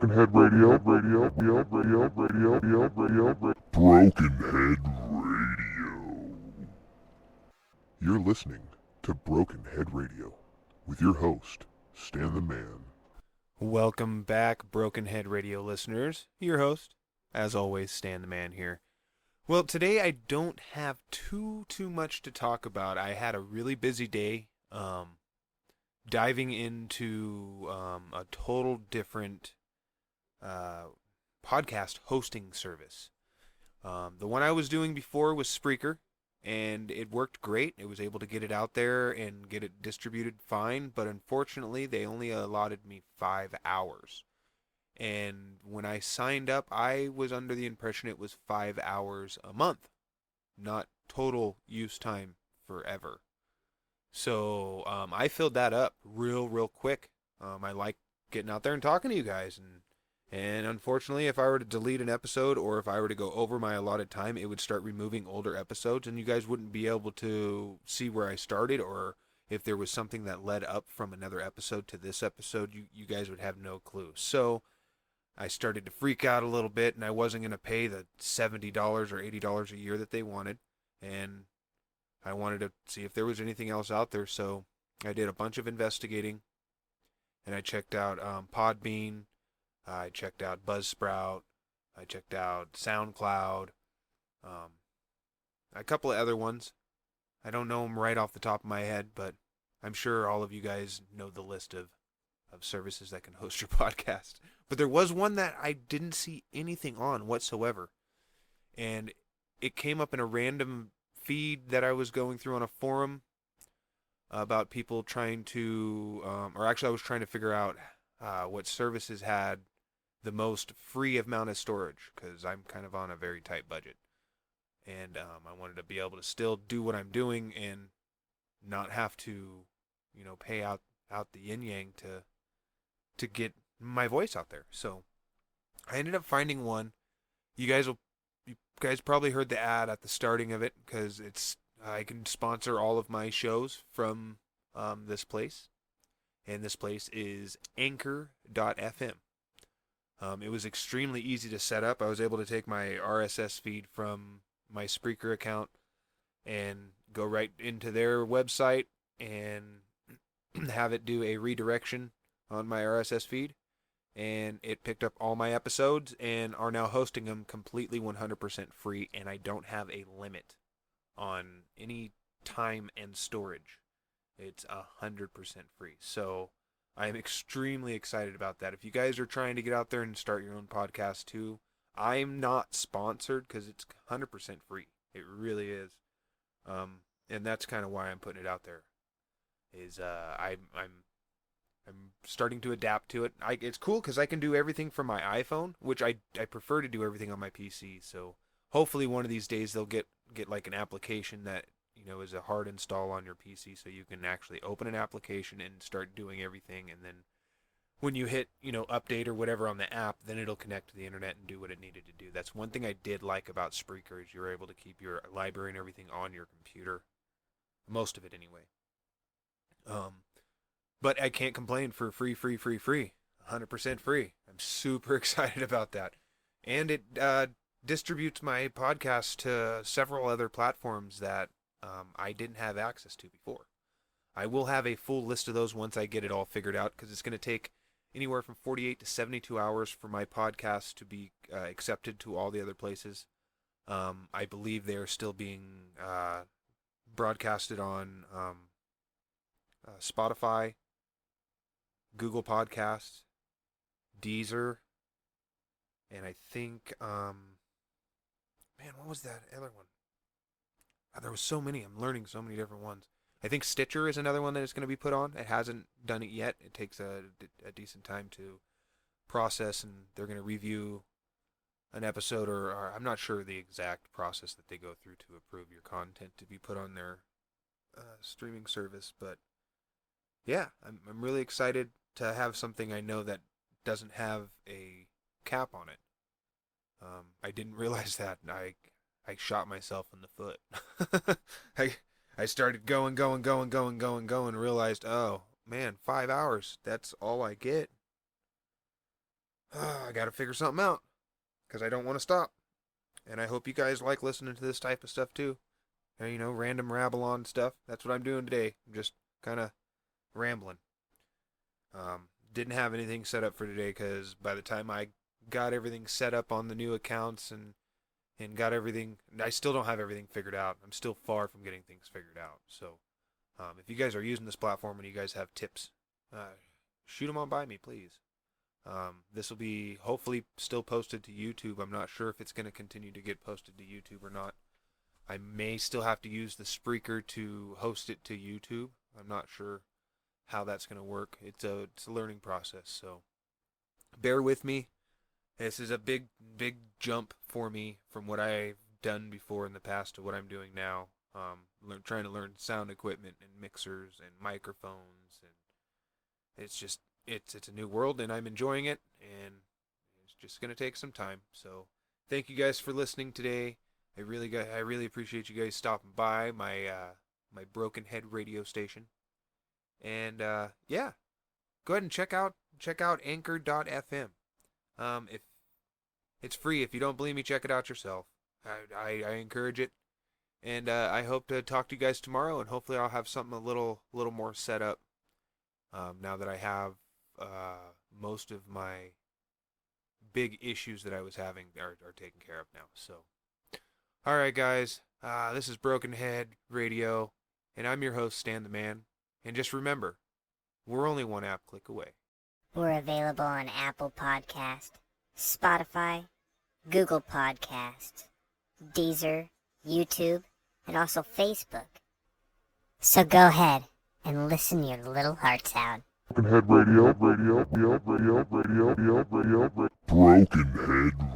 Broken Head Radio. You're listening to Broken Head Radio with your host, Stan the Man. Welcome back, Broken Head Radio listeners. Your host, as always, Stan the Man here. Well, today I don't have too much to talk about. I had a really busy day, diving into a total different podcast hosting service. The one I was doing before was Spreaker, and it worked great. It was able to get it out there and get it distributed fine, but unfortunately, they only allotted me 5 hours. And when I signed up, I was under the impression it was 5 hours a month, not total use time forever. So I filled that up real quick. I like getting out there and talking to you guys, and unfortunately, if I were to delete an episode or if I were to go over my allotted time, it would start removing older episodes, and you guys wouldn't be able to see where I started, or if there was something that led up from another episode to this episode, you guys would have no clue. So I started to freak out a little bit, and I wasn't going to pay the $70 or $80 a year that they wanted, and I wanted to see if there was anything else out there. So I did a bunch of investigating, and I checked out Podbean. I checked out Buzzsprout. I checked out SoundCloud. A couple of other ones. I don't know them right off the top of my head, but I'm sure all of you guys know the list of services that can host your podcast. But there was one that I didn't see anything on whatsoever. And it came up in a random feed that I was going through on a forum about people trying to, or actually I was trying to figure out what services had the most free amount of storage, because I'm kind of on a very tight budget, and I wanted to be able to still do what I'm doing and not have to, pay out the yin yang to get my voice out there. So I ended up finding one. You guys probably heard the ad at the starting of it, because I can sponsor all of my shows from this place, and this place is Anchor.fm. It was extremely easy to set up. I was able to take my RSS feed from my Spreaker account and go right into their website and have it do a redirection on my RSS feed. And it picked up all my episodes and are now hosting them completely 100% free, and I don't have a limit on any time and storage. It's 100% free. So I am extremely excited about that. If you guys are trying to get out there and start your own podcast too, I'm not sponsored because it's 100% free. It really is. And that's kind of why I'm putting it out there. I'm starting to adapt to it. It's cool because I can do everything from my iPhone, which I prefer to do everything on my PC. So hopefully one of these days they'll get like an application that is a hard install on your PC, so you can actually open an application and start doing everything, and then when you hit update or whatever on the app, then it'll connect to the internet and do what it needed to do. That's one thing I did like about Spreaker, is you're able to keep your library and everything on your computer, most of it anyway. But I can't complain for free, 100% free. I'm super excited about that, and it distributes my podcast to several other platforms that I didn't have access to before. I will have a full list of those once I get it all figured out, because it's going to take anywhere from 48 to 72 hours for my podcast to be accepted to all the other places. I believe they are still being broadcasted on Spotify, Google Podcasts, Deezer, and I think, what was that other one? There was so many. I'm learning so many different ones. I think Stitcher is another one that is going to be put on. It hasn't done it yet. It takes a decent time to process, and they're going to review an episode, or I'm not sure the exact process that they go through to approve your content to be put on their streaming service. But yeah, I'm really excited to have something I know that doesn't have a cap on it. I didn't realize that. I shot myself in the foot. I started going, and realized, oh man, 5 hours. That's all I get. I got to figure something out because I don't want to stop. And I hope you guys like listening to this type of stuff too. You know, random rabble on stuff. That's what I'm doing today. I'm just kind of rambling. Didn't have anything set up for today because by the time I got everything set up on the new accounts and got everything, I still don't have everything figured out. I'm still far from getting things figured out. So if you guys are using this platform and you guys have tips, shoot them on by me, please. This will be hopefully still posted to YouTube. I'm not sure if it's going to continue to get posted to YouTube or not. I may still have to use the Spreaker to host it to YouTube. I'm not sure how that's going to work. It's a learning process, so bear with me. This is a big jump for me from what I've done before in the past to what I'm doing now. Trying to learn sound equipment and mixers and microphones, and it's just it's a new world, and I'm enjoying it, and it's just going to take some time. So thank you guys for listening today. I really appreciate you guys stopping by my Broken Head radio station. And yeah, go ahead and check out anchor.fm. If it's free, if you don't believe me, check it out yourself. I encourage it. And I hope to talk to you guys tomorrow, and hopefully I'll have something a little more set up. Now that I have most of my big issues that I was having are taken care of now. So, all right, guys, this is Broken Head Radio, and I'm your host, Stan the Man. And just remember, we're only one app click away. We're available on Apple Podcast, Spotify, Google Podcast, Deezer, YouTube, and also Facebook. So go ahead and listen your little hearts out. Broken Head Radio. Broken Head